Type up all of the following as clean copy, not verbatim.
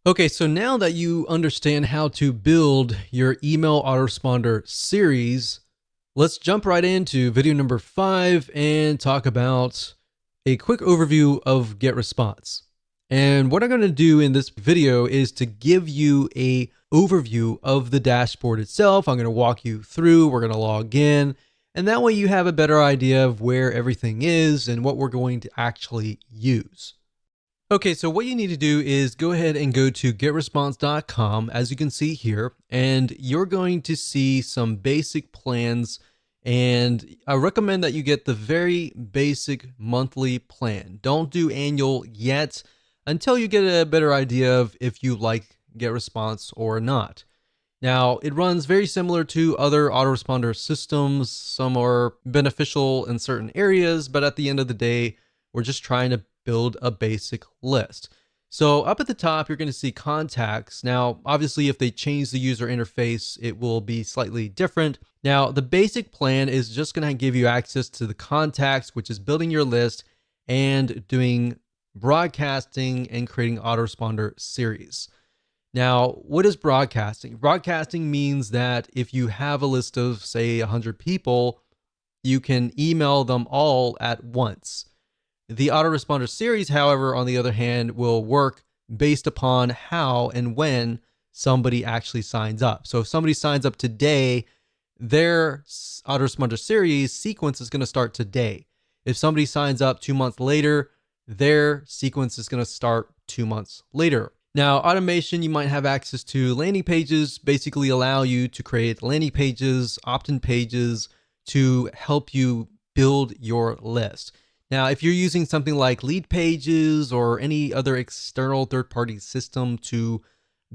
Okay, so now that you understand how to build your email autoresponder series, let's jump right into video number 5 and talk about a quick overview of GetResponse. And what I'm going to do in this video is to give you a overview of the dashboard itself. I'm going to walk you through, we're going to log in, and that way you have a better idea of where everything is and what we're going to actually use. Okay, so what you need to do is go ahead and go to getresponse.com, as you can see here, and you're going to see some basic plans. And I recommend that you get the very basic monthly plan. Don't do annual yet until you get a better idea of if you like GetResponse or not. Now, it runs very similar to other autoresponder systems. Some are beneficial in certain areas, but at the end of the day, we're just trying to build a basic list. So up at the top, you're going to see contacts. Now, obviously, if they change the user interface, it will be slightly different. Now, the basic plan is just going to give you access to the contacts, which is building your list and doing broadcasting and creating autoresponder series. Now, what is broadcasting? Broadcasting means that if you have a list of, say, 100 people, you can email them all at once. The autoresponder series, however, on the other hand, will work based upon how and when somebody actually signs up. So if somebody signs up today, their autoresponder series sequence is going to start today. If somebody signs up 2 months later, their sequence is going to start 2 months later. Now, automation, you might have access to landing pages, basically allow you to create landing pages, opt-in pages to help you build your list. Now, if you're using something like lead pages or any other external third-party system to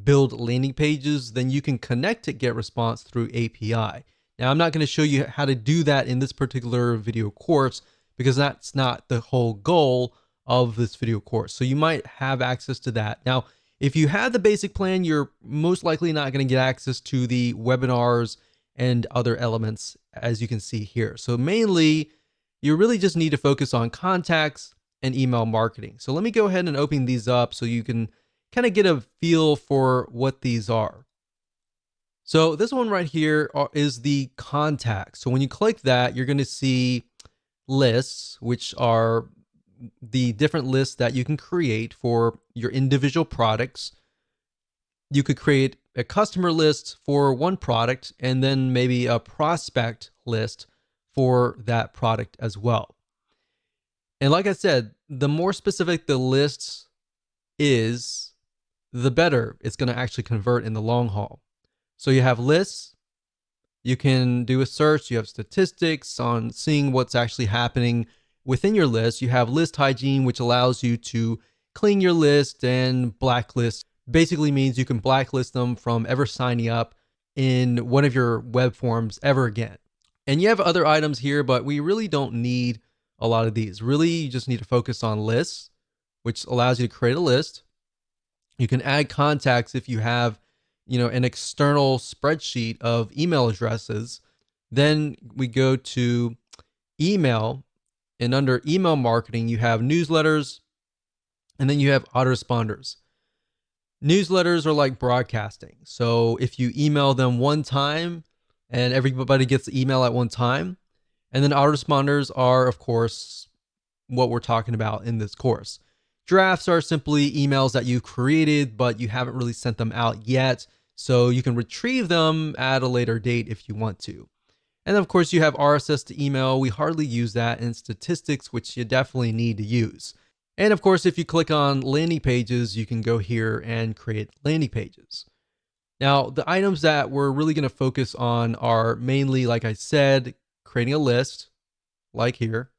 build landing pages, then you can connect to GetResponse through API. Now, I'm not going to show you how to do that in this particular video course because that's not the whole goal of this video course. So you might have access to that. Now, if you have the basic plan, you're most likely not going to get access to the webinars and other elements, as you can see here. So mainly, you really just need to focus on contacts and email marketing. So let me go ahead and open these up so you can kind of get a feel for what these are. So this one right here is the contacts. So when you click that, you're going to see lists, which are the different lists that you can create for your individual products. You could create a customer list for one product and then maybe a prospect list for that product as well. And like I said, the more specific the list is, the better it's going to actually convert in the long haul. So you have lists, you can do a search, you have statistics on seeing what's actually happening within your list. You have list hygiene, which allows you to clean your list, and blacklist basically means you can blacklist them from ever signing up in one of your web forms ever again. And you have other items here, but we really don't need a lot of these. Really, you just need to focus on lists, which allows you to create a list. You can add contacts if you have, an external spreadsheet of email addresses. Then we go to email, and under email marketing, you have newsletters, and then you have autoresponders. Newsletters are like broadcasting. So if you email them one time, and everybody gets the email at one time. And then autoresponders are, of course, what we're talking about in this course. Drafts are simply emails that you've created, but you haven't really sent them out yet. So you can retrieve them at a later date if you want to. And of course, you have RSS to email. We hardly use that, in statistics, which you definitely need to use. And of course, if you click on landing pages, you can go here and create landing pages. Now, the items that we're really going to focus on are mainly, like I said, creating a list, like here,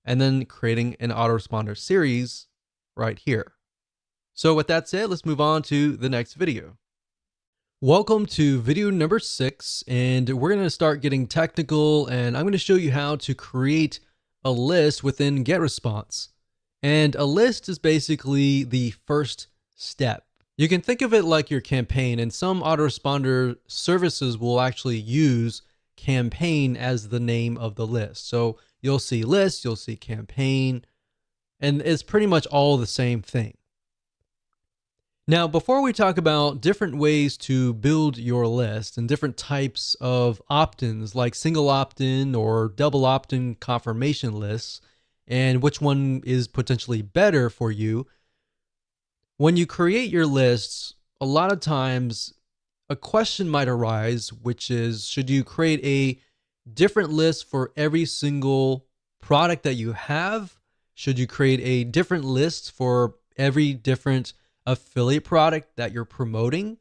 and then creating an autoresponder series right here. So with that said, let's move on to the next video. Welcome to video number 6, and we're going to start getting technical, and I'm going to show you how to create a list within GetResponse. And a list is basically the first step. You can think of it like your campaign, and some autoresponder services will actually use campaign as the name of the list. So you'll see list, you'll see campaign, and it's pretty much all the same thing. Now, before we talk about different ways to build your list and different types of opt-ins like single opt-in or double opt-in confirmation lists, and which one is potentially better for you, when you create your lists, a lot of times a question might arise, which is, should you create a different list for every single product that you have? Should you create a different list for every different affiliate product that you're promoting?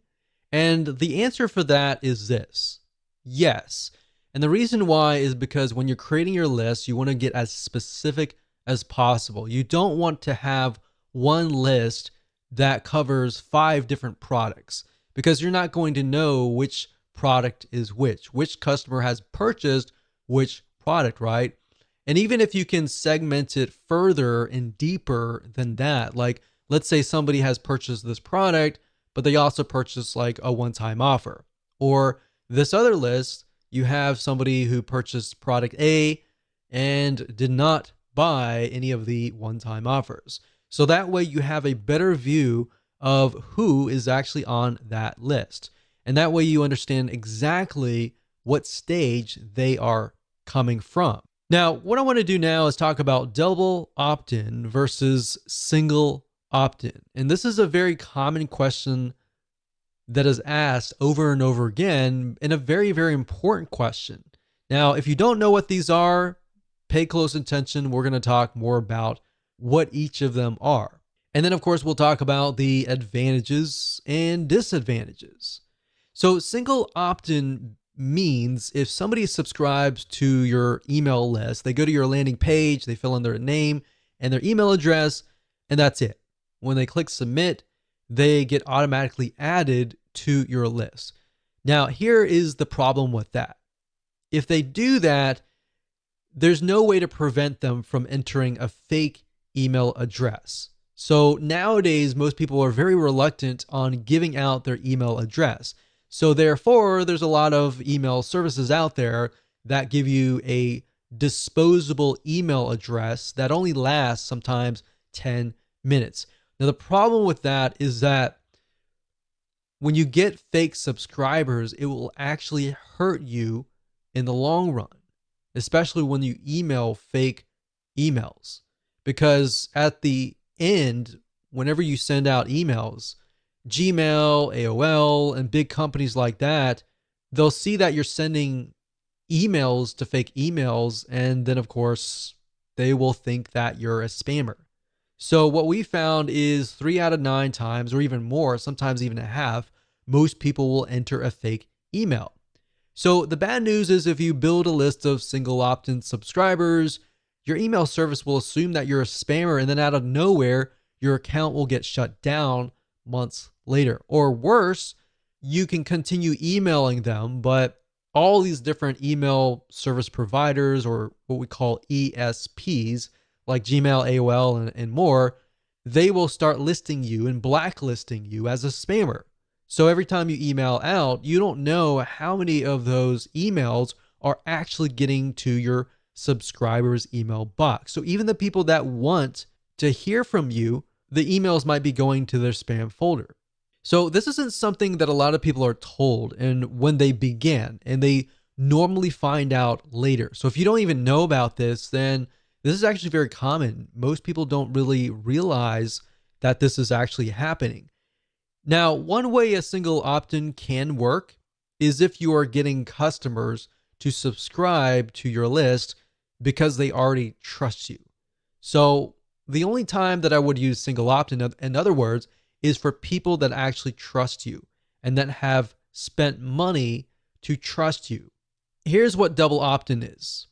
And the answer for that is this: yes. And the reason why is because when you're creating your list, you want to get as specific as possible. You don't want to have one list that covers 5 different products, because you're not going to know which product is which customer has purchased which product, right? And even if you can segment it further and deeper than that, like let's say somebody has purchased this product, but they also purchased like a one-time offer. Or this other list, you have somebody who purchased product A and did not buy any of the one-time offers. So that way you have a better view of who is actually on that list. And that way you understand exactly what stage they are coming from. Now, what I want to do now is talk about double opt-in versus single opt-in. And this is a very common question that is asked over and over again, and a very, very important question. Now, if you don't know what these are, pay close attention. We're going to talk more about what each of them are. And then, of course, we'll talk about the advantages and disadvantages. So single opt-in means if somebody subscribes to your email list, they go to your landing page, they fill in their name and their email address, and that's it. When they click submit, they get automatically added to your list. Now, here is the problem with that. If they do that, there's no way to prevent them from entering a fake email address. So nowadays, most people are very reluctant on giving out their email address. So therefore, there's a lot of email services out there that give you a disposable email address that only lasts sometimes 10 minutes. Now, the problem with that is that when you get fake subscribers, it will actually hurt you in the long run, especially when you email fake emails. Because at the end, whenever you send out emails, Gmail, AOL, and big companies like that, they'll see that you're sending emails to fake emails, and then of course, they will think that you're a spammer. So what we found is 3 out of 9 times, or even more, sometimes even a half, most people will enter a fake email. So the bad news is if you build a list of single opt-in subscribers, your email service will assume that you're a spammer, and then out of nowhere, your account will get shut down months later. Or worse, you can continue emailing them, but all these different email service providers, or what we call ESPs, like Gmail, AOL, and more, they will start listing you and blacklisting you as a spammer. So every time you email out, you don't know how many of those emails are actually getting to your subscribers' email box. So even the people that want to hear from you, the emails might be going to their spam folder. So this isn't something that a lot of people are told and when they begin, and they normally find out later. So if you don't even know about this, then this is actually very common. Most people don't really realize that this is actually happening. Now, one way a single opt-in can work is if you are getting customers to subscribe to your list because they already trust you. So the only time that I would use single opt-in, in other words, is for people that actually trust you and that have spent money to trust you. Here's what double opt-in is.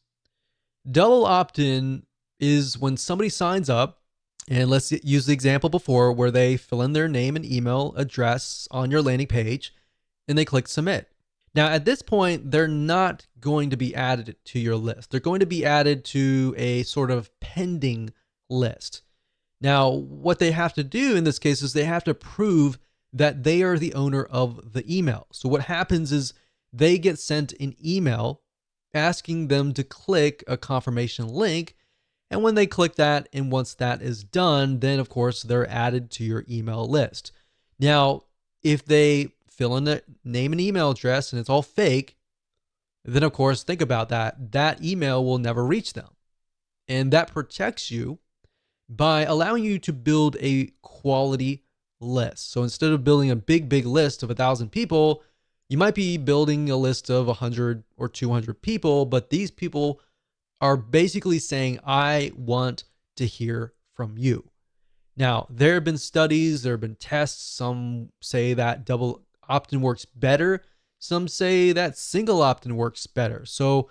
Double opt-in is when somebody signs up, and let's use the example before where they fill in their name and email address on your landing page and they click submit. Now, at this point, they're not going to be added to your list. They're going to be added to a sort of pending list. Now, what they have to do in this case is they have to prove that they are the owner of the email. So what happens is they get sent an email asking them to click a confirmation link. And when they click that, and once that is done, then of course they're added to your email list. Now, if they fill in the name and email address and it's all fake, then of course, think about that. That email will never reach them. And that protects you by allowing you to build a quality list. So instead of building a big list of 1,000 people, you might be building a list of 100 or 200 people, but these people are basically saying, I want to hear from you. Now, there have been studies, there have been tests. Some say that double opt-in works better. Some say that single opt-in works better. So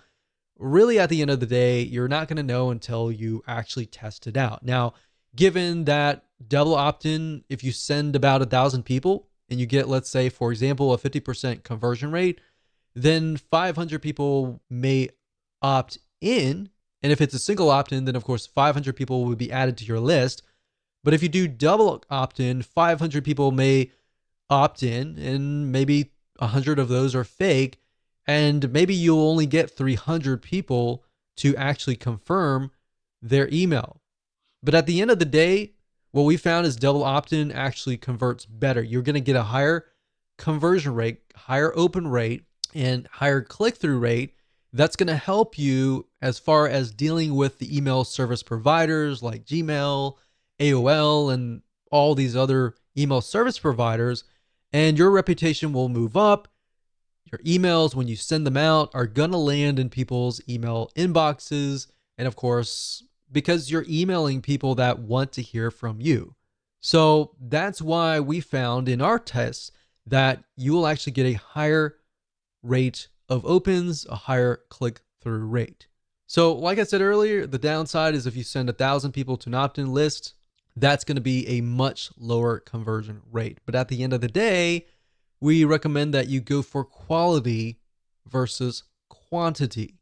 really, at the end of the day, you're not going to know until you actually test it out. Now, given that double opt-in, if you send about 1,000 people and you get, let's say, for example, a 50% conversion rate, then 500 people may opt in. And if it's a single opt-in, then of course 500 people would be added to your list. But if you do double opt-in, 500 people may opt in, and maybe 100 of those are fake, and maybe you'll only get 300 people to actually confirm their email. But at the end of the day, what we found is double opt-in actually converts better. You're going to get a higher conversion rate, higher open rate, and higher click-through rate. That's going to help you as far as dealing with the email service providers like Gmail, AOL, and all these other email service providers, and your reputation will move up. Your emails, when you send them out, are going to land in people's email inboxes. And of course, because you're emailing people that want to hear from you. So that's why we found in our tests that you will actually get a higher rate of opens, a higher click-through rate. So like I said earlier, the downside is if you send 1,000 people to an opt-in list, that's going to be a much lower conversion rate. But at the end of the day, we recommend that you go for quality versus quantity.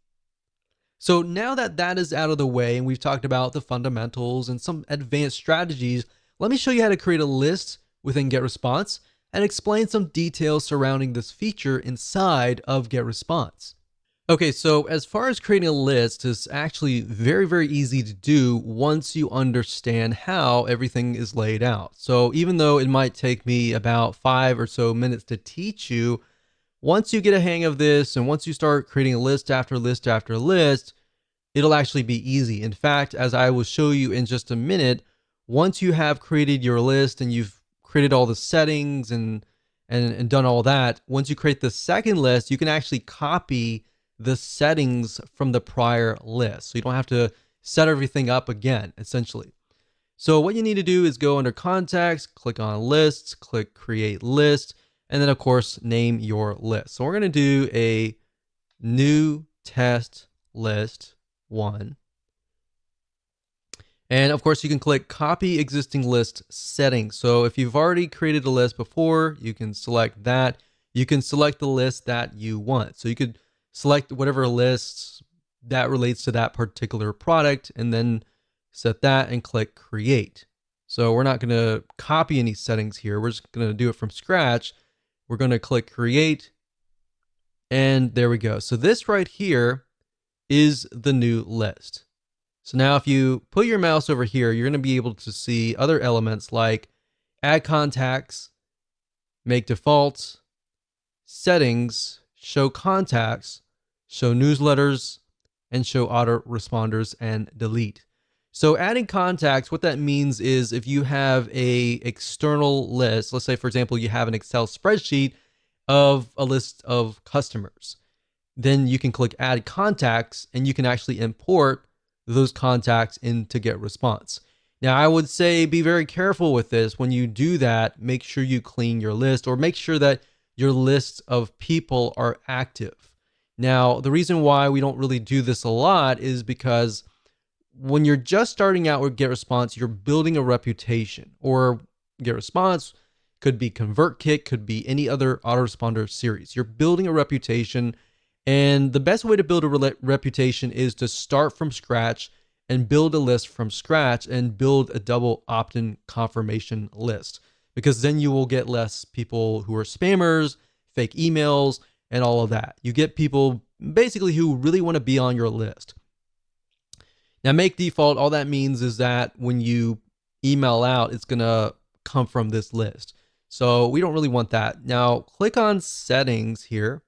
So now that that is out of the way and we've talked about the fundamentals and some advanced strategies, let me show you how to create a list within GetResponse and explain some details surrounding this feature inside of GetResponse. Okay, so as far as creating a list, it's actually very easy to do once you understand how everything is laid out. So even though it might take me about 5 or so minutes to teach you, once you get a hang of this and once you start creating a list after list after list, it'll actually be easy. In fact, as I will show you in just a minute, once you have created your list and you've created all the settings and done all that, once you create the second list, you can actually copy the settings from the prior list. So you don't have to set everything up again, essentially. So what you need to do is go under contacts, click on lists, click create list, and then of course, name your list. So we're going to do a new test list 1. And of course, you can click copy existing list settings. So if you've already created a list before, you can select that. You can select the list that you want. So you could select whatever list that relates to that particular product and then set that and click create. So we're not going to copy any settings here. We're just going to do it from scratch. We're going to click create and there we go. So this right here is the new list. So now if you put your mouse over here, you're going to be able to see other elements like add contacts, make defaults, settings, show contacts, show newsletters, and show autoresponders and delete. So adding contacts, what that means is if you have a external list, let's say for example, you have an Excel spreadsheet of a list of customers, then you can click add contacts and you can actually import those contacts into GetResponse. Now I would say be very careful with this. When you do that, make sure you clean your list or make sure that your lists of people are active. Now, the reason why we don't really do this a lot is because when you're just starting out with GetResponse, you're building a reputation. Or GetResponse could be ConvertKit, could be any other autoresponder series. You're building a reputation, and the best way to build a reputation is to start from scratch and build a list from scratch and build a double opt-in confirmation list, because then you will get less people who are spammers, fake emails, and all of that. You get people basically who really want to be on your list. Now, make default, all that means is that when you email out, it's going to come from this list. So we don't really want that. Now click on settings here,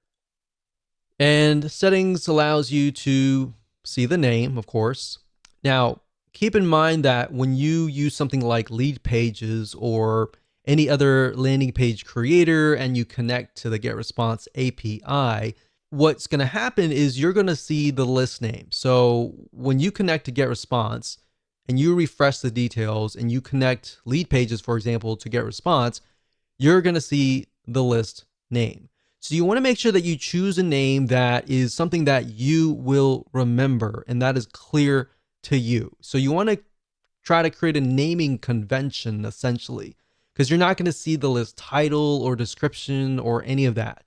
and settings allows you to see the name, of course. Now keep in mind that when you use something like Lead Pages or any other landing page creator and you connect to the GetResponse API, what's going to happen is you're going to see the list name. So when you connect to GetResponse and you refresh the details and you connect Lead Pages, for example, to GetResponse, you're going to see the list name. So you want to make sure that you choose a name that is something that you will remember and that is clear to you. So you want to try to create a naming convention essentially, because you're not going to see the list title or description or any of that.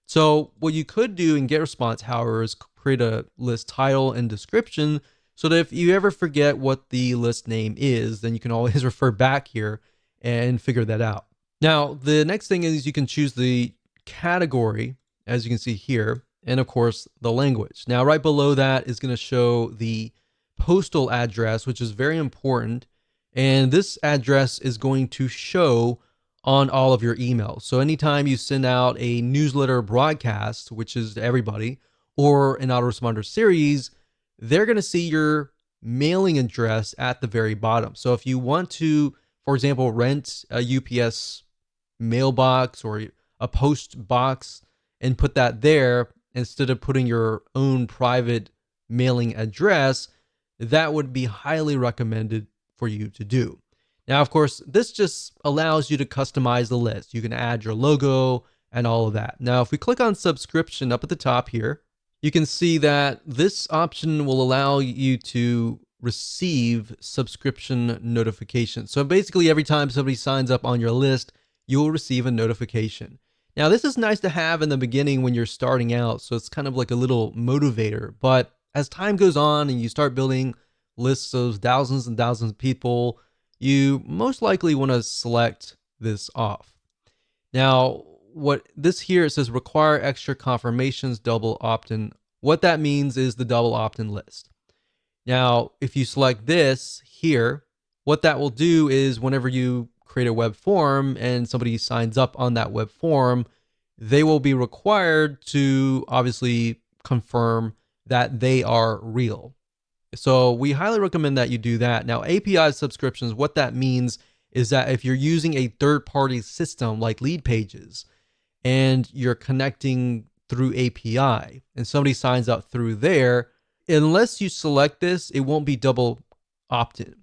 So what you could do in GetResponse, however, is create a list title and description so that if you ever forget what the list name is, then you can always refer back here and figure that out. Now, the next thing is you can choose the category, as you can see here, and of course the language. Now, right below that is going to show the postal address, which is very important. And this address is going to show on all of your emails. So anytime you send out a newsletter broadcast, which is to everybody, or an autoresponder series, they're going to see your mailing address at the very bottom. So if you want to, for example, rent a UPS mailbox or a post box and put that there instead of putting your own private mailing address, that would be highly recommended for you to do. Now, of course, this just allows you to customize the list. You can add your logo and all of that. Now, if we click on subscription up at the top here, you can see that this option will allow you to receive subscription notifications. So basically, every time somebody signs up on your list, you will receive a notification. Now, this is nice to have in the beginning when you're starting out, so it's kind of like a little motivator. But as time goes on and you start building lists of thousands and thousands of people, you most likely want to select this off. Now, what this here, it says require extra confirmations, double opt-in. What that means is the double opt-in list. Now, if you select this here, what that will do is whenever you create a web form and somebody signs up on that web form, they will be required to obviously confirm that they are real. So we highly recommend that you do that. Now, API subscriptions, what that means is that if you're using a third-party system like Lead Pages and you're connecting through API and somebody signs up through there, unless you select this, it won't be double opt-in.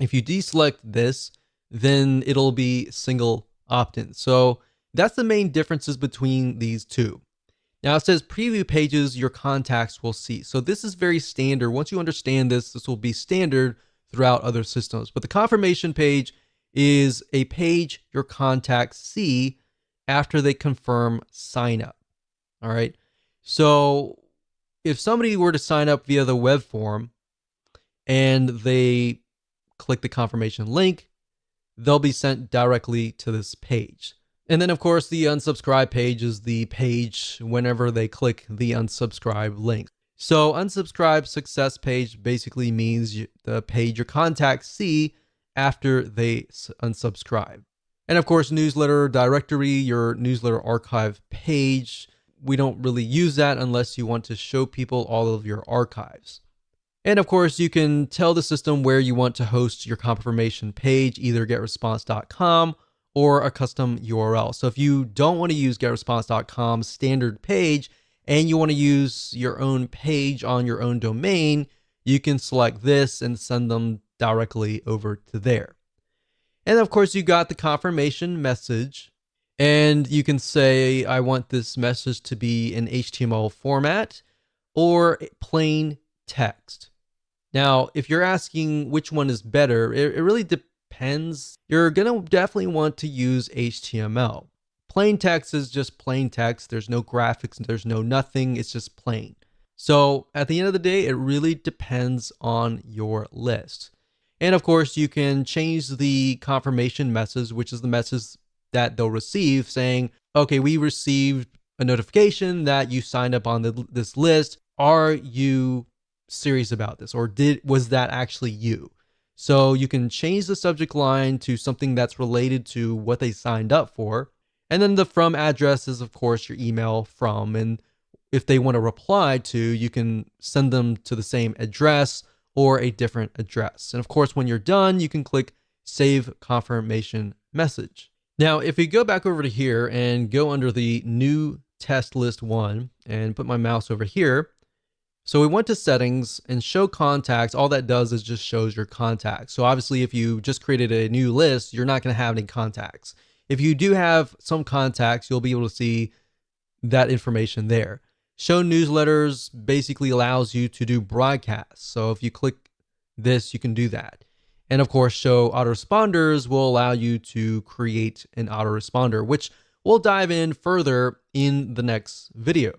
If you deselect this, then it'll be single opt-in. So that's the main differences between these two. Now it says preview pages your contacts will see. So this is very standard. Once you understand this, this will be standard throughout other systems. But the confirmation page is a page your contacts see after they confirm sign up. All right. So if somebody were to sign up via the web form and they click the confirmation link, they'll be sent directly to this page. And then, of course, the unsubscribe page is the page whenever they click the unsubscribe link. So unsubscribe success page basically means the page your contacts see after they unsubscribe. And of course, newsletter directory, your newsletter archive page. We don't really use that unless you want to show people all of your archives. And of course, you can tell the system where you want to host your confirmation page, either getresponse.com or a custom URL. So if you don't want to use getresponse.com's standard page and you want to use your own page on your own domain, you can select this and send them directly over to there. And of course, you got the confirmation message, and you can say, I want this message to be in HTML format or plain text. Now, if you're asking which one is better, it really depends. You're going to definitely want to use HTML. Plain text is just plain text. There's no graphics, there's no nothing. It's just plain. So at the end of the day, it really depends on your list. And of course, you can change the confirmation message, which is the message that they'll receive saying, okay, we received a notification that you signed up on this list. Are you serious about this? Or was that actually you? So you can change the subject line to something that's related to what they signed up for. And then the from address is, of course, your email from. And if they want to reply to, you can send them to the same address or a different address. And of course, when you're done, you can click Save Confirmation Message. Now, if we go back over to here and go under the new test list 1 and put my mouse over here, so we went to settings and show contacts. All that does is just shows your contacts. So obviously if you just created a new list, you're not going to have any contacts. If you do have some contacts, you'll be able to see that information there. Show newsletters basically allows you to do broadcasts. So if you click this, you can do that. And of course, show autoresponders will allow you to create an autoresponder, which we'll dive in further in the next video.